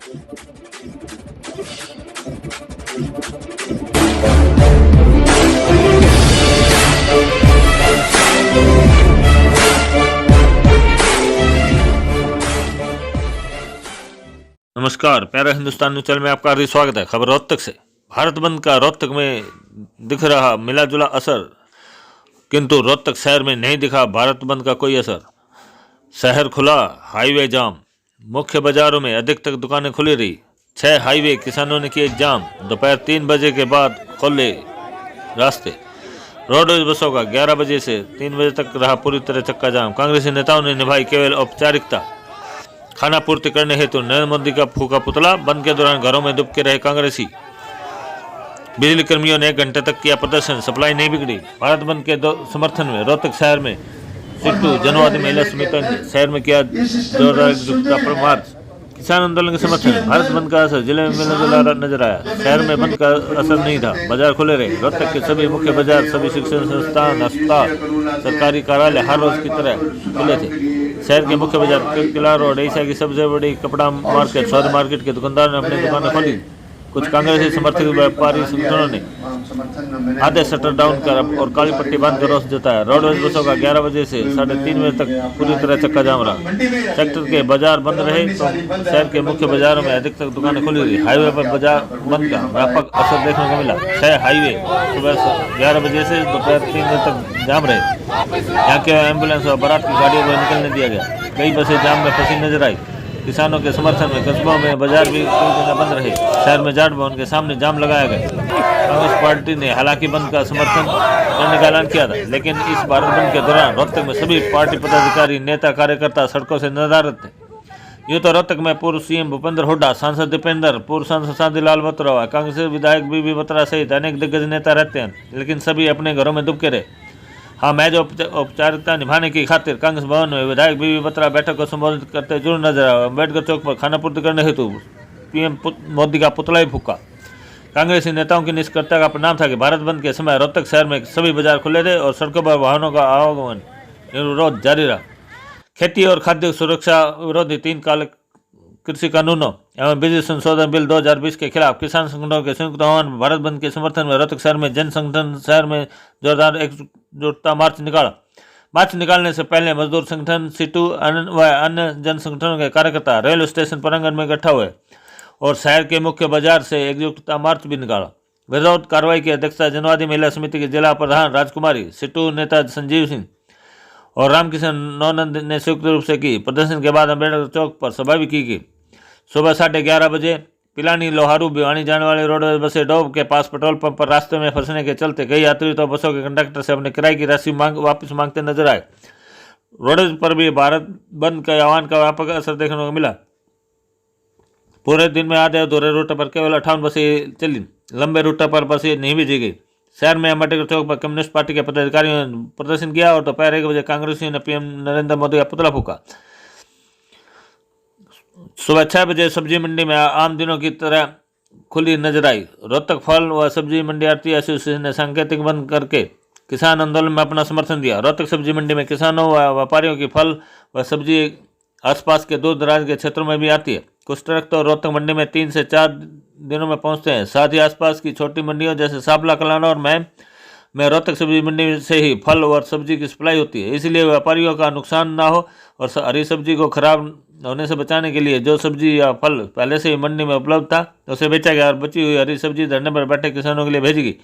नमस्कार, प्यारा Hindustan news channel में आपका हार्दिक स्वागत है। खबर रोहतक से। भारत बंद का रोहतक में दिख रहा मिला जुला असर, किंतु रोहतक शहर में नहीं दिखा भारत बंद का कोई असर। शहर खुला, हाईवे जाम, मुख्य बाजारों में अधिकतर दुकानें खुली रही। 6 हाईवे किसानों ने किए जाम। दोपहर 3 बजे के बाद खोले रास्ते। रोडवेज बसों का 11 बजे से 3 बजे तक रहा पूरी तरह चक्का जाम। कांग्रेसी नेताओं ने निभाई केवल औपचारिकता। खाना पूर्ति करने हेतु नरेंद्र मोदी का फूका पुतला। बंद के दौरान घरों में दुबके रहे कांग्रेसी। बिजली कर्मियों ने 1 घंटे तक किया प्रदर्शन, सप्लाई नहीं बिगड़ी। भारत बंद के समर्थन में रोहतक शहर में सिट्टू जनवादी महिला समिति ने शहर में किया जोरदार एकजुटता पर मार्च। किसान आंदोलन के समर्थन में भारत बंद का असर जिले में मिलजुला नजर आया। शहर में बंद का असर नहीं था, बाजार खुले रहे। रोहतक के सभी मुख्य बाजार, सभी शिक्षण संस्थान, अस्पताल, सरकारी कार्यालय हर रोज की तरह खुले थे। शहर के मुख्य बाजार किला रोड, एशिया की सबसे बड़ी कपड़ा मार्केट, सौदा मार्केट के दुकानदार ने अपनी दुकानें खोली। कुछ कांग्रेसी समर्थक व्यापारी संगठनों ने आधे शटर डाउन कर और काली पट्टी बांध कर रोष जताया। रोडवेज बसों का 11 बजे से 3:30 बजे तक पूरी तरह चक्का जाम रहा। सेक्टर के बाजार बंद रहे तो शहर के मुख्य बाजारों में अधिकतर दुकानें खुली रही। हाईवे पर बाजार बंद का व्यापक असर देखने को मिला। 6 हाईवे सुबह 11 बजे से दोपहर 3 बजे तक जाम रहे। यहाँ के एम्बुलेंस और बारात की गाड़ियों को निकलने दिया गया। कई बसें जाम में फंसी नजर आई। किसानों के समर्थन में कस्बों में बाजार भी पूरी तरह बंद रहे। शहर में जाट भवन के सामने जाम लगाया गया। कांग्रेस पार्टी ने हालांकि बंद का समर्थन करने का ऐलान किया था, लेकिन इस भारत बंद के दौरान रोहतक में सभी पार्टी पदाधिकारी, नेता, कार्यकर्ता सड़कों से नदारद थे। यूँ तो रोहतक में पूर्व सीएम भूपेंद्र हुड्डा, सांसद दीपेंद्र, पूर्व सांसद शांतिलाल बतरवा, कांग्रेस विधायक बीबी बत्रा सहित अनेक दिग्गज नेता रहते हैं, लेकिन सभी अपने घरों में दुबके रहे। हाँ, मैच औपचारिकता निभाने की खातिर कांग्रेस भवन में विधायक बीबी बत्रा बैठक को संबोधित करते जरूर नजर आया। अम्बेडकर चौक पर खाना पूर्ति करने हेतु पीएम मोदी का पुतला ही फूका। कांग्रेसी नेताओं की निष्क्रियता का परिणाम था कि भारत बंद के समय रोहतक शहर में सभी बाजार खुले थे और सड़कों पर वाहनों का आवागमन निर्विरोध जारी रहा। खेती और खाद्य सुरक्षा विरोधी 3 काले कृषि कानूनों एवं बिजली संशोधन बिल 2020 के खिलाफ किसान संगठनों के संयुक्त आह्वान भारत बंद के समर्थन में रोहतक शहर में जन संगठन शहर में जोरदार एकजुटता मार्च निकाला। मार्च निकालने से पहले मजदूर संगठन, सिट्टू व अन्य जन संगठनों के कार्यकर्ता रेलवे स्टेशन प्रांगण में इकट्ठा हुए और शहर के मुख्य बाजार से एकजुटता मार्च भी निकाला। विरोध कार्रवाई की अध्यक्षता जनवादी महिला समिति के जिला प्रधान राजकुमारी, सिट्टू नेता संजीव सिंह और रामकिशन नौनंद ने संयुक्त रूप से की। प्रदर्शन के बाद अम्बेडकर चौक पर सभा भी की गई। सुबह 11:30 बजे पिलानी लोहारू भिवानी जाने वाली रोडवेज बसें डोब के पास पेट्रोल पंप पर रास्ते में फंसने के चलते कई यात्री तो बसों के कंडक्टर से अपने किराए की राशि वापस मांगते नजर आए। रोडवेज पर भी भारत बंद के आह्वान का व्यापक असर देखने को मिला। पूरे दिन में आधे अधूरे रूट पर केवल 58 बसें चली। लंबे रूट पर बसें नहीं भेजी गई। शहर में अम्बेडकर चौक पर कम्युनिस्ट पार्टी के पदाधिकारियों ने प्रदर्शन किया और दोपहर 1 बजे कांग्रेसियों ने पीएम नरेंद्र मोदी का पुतला फूका। सुबह 6 बजे सब्जी मंडी में आम दिनों की तरह खुली नजर आई। रोहतक फल व सब्जी मंडी आरती एसोसिएशन ने सांकेतिक बंद करके किसान आंदोलन में अपना समर्थन दिया। रोहतक सब्जी मंडी में किसानों व व्यापारियों की फल व सब्जी आसपास के दूर दराज के क्षेत्रों में भी आती है। कुछ ट्रक तो रोहतक मंडी में 3 से 4 दिनों में पहुंचते हैं। साथ ही आसपास की छोटी मंडियों जैसे साबला, कलाना और मैम में रोहतक सब्जी मंडी से ही फल और सब्जी की सप्लाई होती है। इसलिए व्यापारियों का नुकसान ना हो और हरी सब्जी को खराब होने से बचाने के लिए जो सब्जी या फल पहले से ही मंडी में उपलब्ध था उसे बेचा गया और बची हुई हरी सब्जी धरने पर बैठे किसानों के लिए भेजी गई।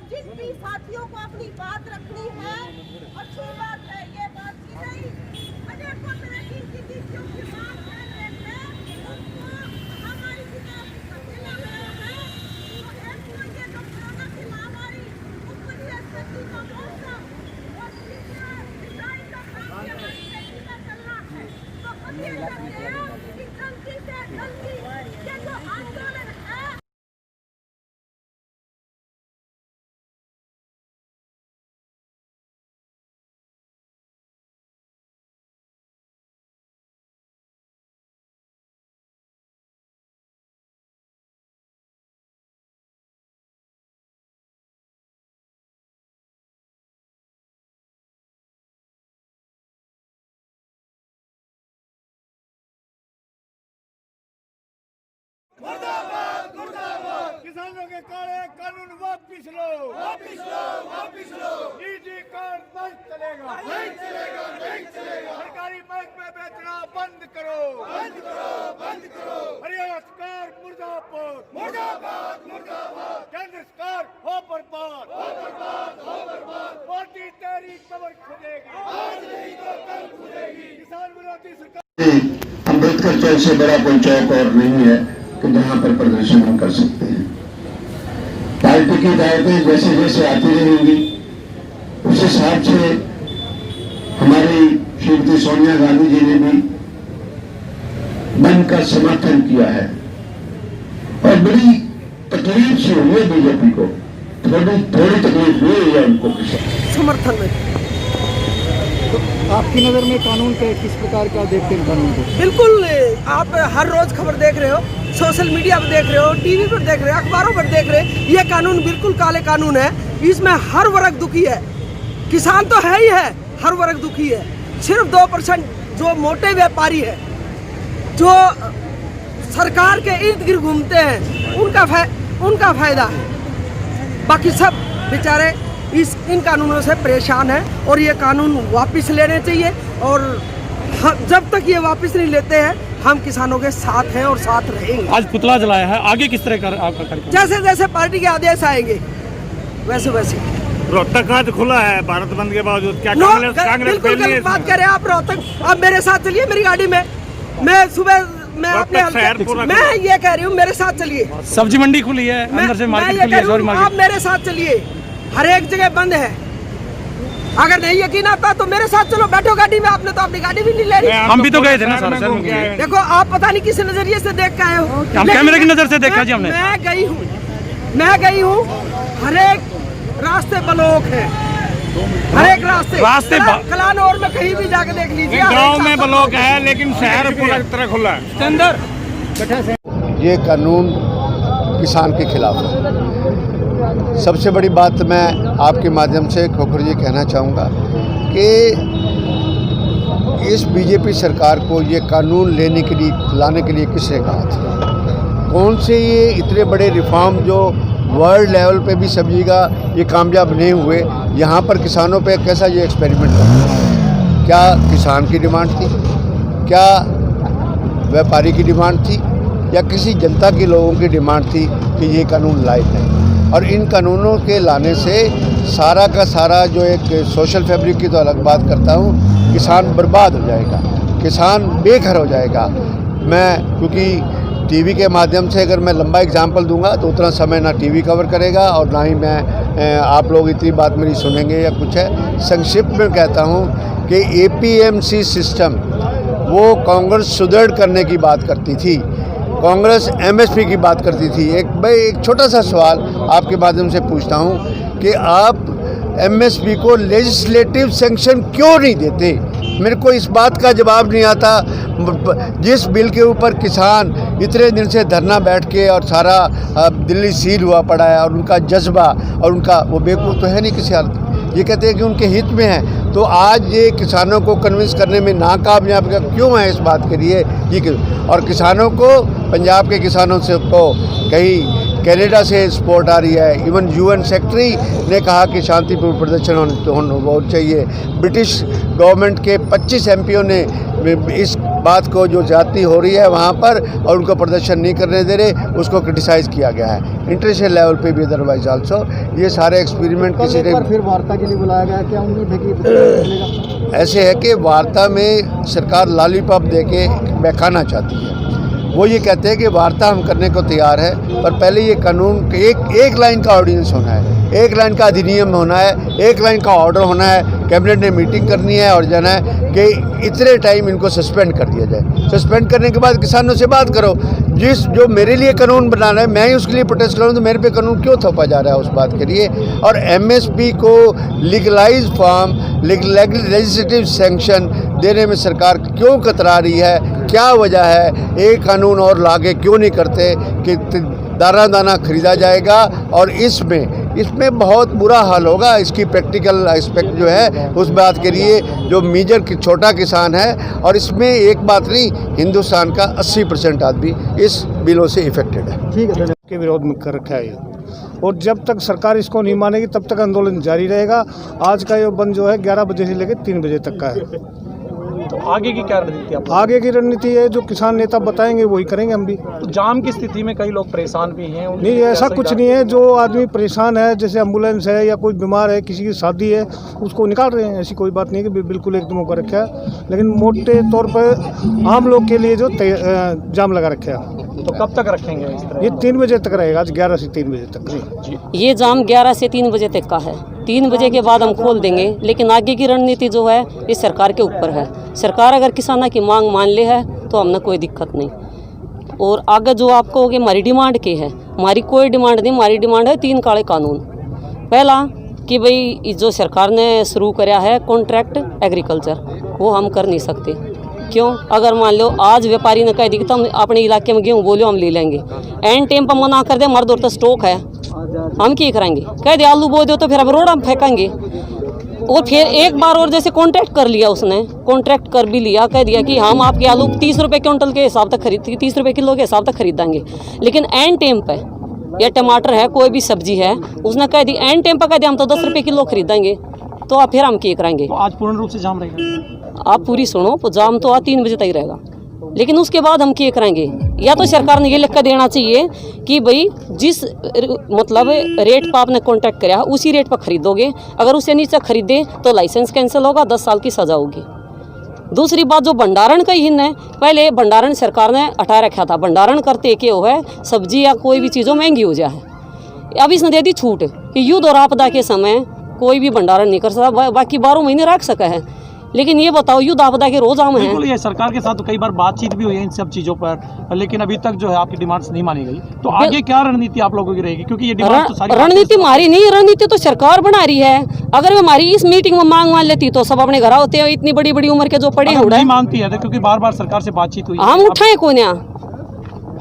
जिन भी साथियों को अपनी बात रखनी है, अच्छी बात है, ये बात की नहीं। अनेकों तरह की स्थितियों की बात कर रहे हैं, उनको हमारी जिला है, तो एक तो ये जो कोरोना की महामारी किसानों के काले कानून वापिस लो, वापिस लो, वापिस लो। निजी कार्ड बंद चलेगा, नहीं चलेगा, नहीं चलेगा। सरकारी बैंक में बेचना बंद करो, बंद करो, बंद करो। हरियाणा सरकार मुर्दाबाद, मुर्दाबाद, मुर्दाबाद। केंद्र सरकार हो बर्बाद, हो बर्बाद, हो बर्बाद। पार्टी तेरी कमर खुदेगी, आज नहीं तो कल खुदेगी। किसान विरोधी सरकार। अम्बेडकर चौक से बड़ा कोई चौक और नहीं है कि जहां पर प्रदर्शन हम कर सकते हैं। पार्टी की हिदायतें जैसे जैसे आती रहेंगी उस हिसाब से हमारी श्रीमती सोनिया गांधी जी ने भी बंद का समर्थन किया है और बड़ी तकलीफ से हुई है बीजेपी को, थोड़ी तकलीफ हुई है उनको समर्थन में। आपकी नज़र में कानून के किस प्रकार का देखते हैं कानून को? बिल्कुल, आप हर रोज खबर देख रहे हो, सोशल मीडिया पर देख रहे हो, टीवी पर देख रहे हो, अखबारों पर देख रहे हो। ये कानून बिल्कुल काले कानून है। इसमें हर वर्ग दुखी है, किसान तो है ही है, हर वर्ग दुखी है। सिर्फ 2% जो मोटे व्यापारी है, जो सरकार के इर्द गिर्द घूमते हैं, उनका फायदा है। बाकी सब बेचारे इन कानूनों से परेशान हैं और ये कानून वापस लेने चाहिए। और जब तक ये वापस नहीं लेते हैं हम किसानों के साथ हैं और साथ रहेंगे। आज पुतला जलाया है, आगे किस तरह का आपका कार्यक्रम? जैसे जैसे पार्टी के आदेश आएंगे वैसे वैसे। रोहतक आज खुला है भारत बंद के बावजूद, क्या बिल्कुल गलत बात कर रहे हैं आप। रोहतक आप मेरे साथ चलिए मेरी गाड़ी में, मैं सुबह मैं अपने मैं ये कह रही हूँ मेरे साथ चलिए। सब्जी मंडी खुली है, अंदर से मार्केट खुली है, सॉरी आप मार्केट। मेरे साथ चलिए, हर एक जगह बंद है। अगर नहीं यकीन आता तो मेरे साथ चलो, बैठो गाड़ी में। आपने तो अपनी गाड़ी भी नहीं ले रही। हम भी तो गए थे ना सर। देखो आप पता नहीं किस नजरिए से देख के आए हो। हम कैमरे की नजर से देखा जी हमने। मैं गई हूँ। हर एक रास्ते ब्लॉक है, हर एक रास्ते कलानौर में कहीं भी जाके देख लीजिए। गांव में ब्लॉक है लेकिन शहर पूरा तरह खुला है। अंदर ये कानून किसान के खिलाफ है। सबसे बड़ी बात मैं आपके माध्यम से खोखर जी कहना चाहूँगा कि इस बीजेपी सरकार को ये कानून लाने के लिए किसने कहा था? कौन से ये इतने बड़े रिफॉर्म जो वर्ल्ड लेवल पे भी समझिएगा ये कामयाब नहीं हुए, यहाँ पर किसानों पे कैसा ये एक्सपेरिमेंट कर? क्या किसान की डिमांड थी? क्या व्यापारी की डिमांड थी? या किसी जनता के लोगों की डिमांड थी कि ये कानून लाए जाए? और इन कानूनों के लाने से सारा का सारा जो एक सोशल फैब्रिक की तो अलग बात करता हूँ, किसान बर्बाद हो जाएगा, किसान बेघर हो जाएगा। मैं क्योंकि टीवी के माध्यम से अगर मैं लंबा एग्जाम्पल दूंगा तो उतना समय ना टीवी कवर करेगा और ना ही मैं आप लोग इतनी बात मेरी सुनेंगे या कुछ है। संक्षिप्त में कहता हूँ कि APMC सिस्टम वो कांग्रेस सुदृढ़ करने की बात करती थी, कांग्रेस MSP की बात करती थी। एक छोटा सा सवाल आपके माध्यम से पूछता हूं कि आप MSP को लेजिस्लेटिव सैंक्शन क्यों नहीं देते? मेरे को इस बात का जवाब नहीं आता। जिस बिल के ऊपर किसान इतने दिन से धरना बैठ के और सारा दिल्ली सील हुआ पड़ा है और उनका जज्बा और उनका वो बेवकूफ़ तो है नहीं किसी हालत, ये कहते हैं कि उनके हित में है, तो आज ये किसानों को कन्विंस करने में नाकामयाब क्यों है इस बात के लिए ये और किसानों को, पंजाब के किसानों से को कहीं कनाडा से सपोर्ट आ रही है। इवन UN सेक्रेटरी ने कहा कि शांतिपूर्ण प्रदर्शन होना चाहिए। ब्रिटिश गवर्नमेंट के 25 MPओं ने इस बात को जो ज्यादती हो रही है वहाँ पर और उनको प्रदर्शन नहीं करने दे रहे, उसको क्रिटिसाइज़ किया गया है इंटरनेशनल लेवल पे भी। अदरवाइज आल्सो ये सारे एक्सपेरिमेंट किसी ने फिर वार्ता के लिए बुलाया गया, क्या उम्मीद है कि ऐसे है कि वार्ता में सरकार लॉलीपॉप देके बहकाना चाहती है। वो ये कहते हैं कि वार्ता हम करने को तैयार है, पर पहले ये कानून एक लाइन का ऑर्डिनेंस होना है, एक लाइन का अधिनियम होना है, एक लाइन का ऑर्डर होना है, कैबिनेट ने मीटिंग करनी है और जाना है कि इतने टाइम इनको सस्पेंड कर दिया जाए। सस्पेंड करने के बाद किसानों से बात करो, जो मेरे लिए कानून बनाना है मैं ही उसके लिए प्रोटेस्ट करूँ तो मेरे पे कानून क्यों थोपा जा रहा है उस बात के लिए। और MSP को लीगलाइज फॉर्म लेजिस्लेटिव सैंक्शन देने में सरकार क्यों कतरा रही है, क्या वजह है? एक कानून और लाके क्यों नहीं करते कि दाना दाना खरीदा जाएगा और इसमें इसमें बहुत बुरा हाल होगा। इसकी प्रैक्टिकल एस्पेक्ट जो है उस बात के लिए जो मेजर छोटा किसान है, और इसमें एक बात नहीं, हिंदुस्तान का 80% आदमी इस बिलों से इफेक्टेड है। ठीक है। के विरोध में कर रखा है ये, और जब तक सरकार इसको नहीं मानेगी तब तक आंदोलन जारी रहेगा। आज का ये बंद जो है 11 बजे से लेकर 3 बजे तक का है। तो आगे की क्या रणनीति आप? आगे की रणनीति है जो किसान नेता बताएंगे वही करेंगे हम भी। तो जाम की स्थिति में कई लोग परेशान भी हैं। नहीं, ऐसा कुछ नहीं है। जो आदमी परेशान है, जैसे एम्बुलेंस है या कोई बीमार है, किसी की शादी है, उसको निकाल रहे हैं। ऐसी कोई बात नहीं है कि बिल्कुल एकदम कर रखा है, लेकिन मोटे तौर पर आम लोग के लिए जो जाम लगा रखा है। तो कब तक रखेंगे इस तरह? ये 3 बजे तक रहेगा, आज 11 से 3 बजे तक। ये जाम 11 से 3 बजे तक का है। 3 बजे के बाद हम खोल देंगे, लेकिन आगे की रणनीति जो है ये सरकार के ऊपर है। सरकार अगर किसानों की मांग मान ले है तो हमने कोई दिक्कत नहीं। और आगे जो आप कहोगे हमारी डिमांड की है, हमारी कोई डिमांड नहीं। हमारी डिमांड है 3 काले कानून। पहला कि भाई जो सरकार ने शुरू कराया है कॉन्ट्रैक्ट एग्रीकल्चर, वो हम कर नहीं सकते। क्यों? अगर मान लो आज व्यापारी ने कह दी कि तुम अपने इलाके में गेहूँ बोलो हम ले लेंगे, एंड टाइम पर मना कर दे, हमारे दौर तो स्टॉक है, हम क्या करेंगे? कह दे आलू बो दो तो फिर हम रोड हम फेंकेंगे। और फिर एक बार और जैसे कॉन्ट्रैक्ट कर लिया, उसने कॉन्ट्रैक्ट कर भी लिया, कह दिया कि हम आपके आलू 30 रुपये क्विंटल के हिसाब तक 30 रुपये किलो के हिसाब तक खरीदेंगे। लेकिन एंड टाइम पे या टमाटर है, कोई भी सब्जी है, उसने कह दी एंड टाइम पर कह दिया हम तो 10 रुपये किलो खरीदेंगे, तो आप फिर हम क्या करेंगे? तो आज पूर्ण रूप से जाम रहेगा? आप पूरी सुनो, तो जाम तो आज 3 बजे तक रहेगा, लेकिन उसके बाद हम क्या करेंगे? या तो सरकार ने ये लिख कर देना चाहिए कि भाई जिस मतलब रेट पर आपने कॉन्ट्रैक्ट कराया उसी रेट पर खरीदोगे, अगर उससे नीचे खरीदे तो लाइसेंस कैंसिल होगा, 10 साल की सजा होगी। दूसरी बात जो भंडारण का ही है, पहले भंडारण सरकार ने हटा रखा था। भंडारण करते क्या हो है, सब्जी या कोई भी चीज़ों महंगी हो जाए। अब इसने दे दी छूट कि युद्ध और आपदा के समय कोई भी भंडारण नहीं कर सकता, बाकी 12 महीने रख सका है। लेकिन ये बताओ युद्ध आपदा के रोज आम है। बिल्कुल, ये सरकार के साथ तो कई बार बातचीत भी हुई है इन सब चीजों पर, लेकिन अभी तक जो है आपकी डिमांड्स नहीं मानी गई। तो आगे क्या रणनीति आप लोगों की रहेगी? क्योंकि ये डिमांड तो सारी रणनीति हमारी नहीं, रणनीति तो सरकार बना रही है। अगर वो हमारी इस मीटिंग में मांग मान लेती तो सब अपने घर होते हैं। इतनी बड़ी बड़ी उम्र के जो पड़े नहीं मानती है, क्योंकि बार बार सरकार से बातचीत हुई, हम उठाए कौन?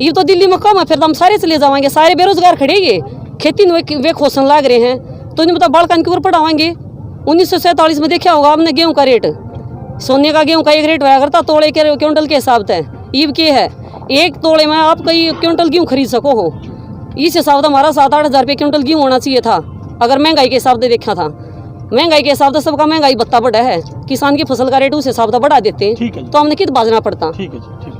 ये तो दिल्ली में कम है, फिर हम सारे चले जाएंगे। सारे बेरोजगार खड़े, ये खेती वे खोसन लाग रहे हैं, तो इन्हें मतलब बालकान की ओर पढ़ाएंगे। 1947 में देखा होगा हमने गेहूं का रेट, सोने का गेहूं का एक रेट हुआ करता तोड़े के क्विंटल के हिसाब से। ईब के है एक तोड़े में आप कई क्विंटल गेहूं खरीद सको हो। इस हिसाब से हमारा 7-8 हज़ार रुपये क्विंटल गेहूं होना चाहिए था, अगर महंगाई के हिसाब से देखा था। महंगाई के हिसाब से सबका महंगाई बत्ता बढ़ा है, किसान की फसल का रेट उस हिसाब से बढ़ा देते, तो हमने कित बाजना पड़ता। ठीक है।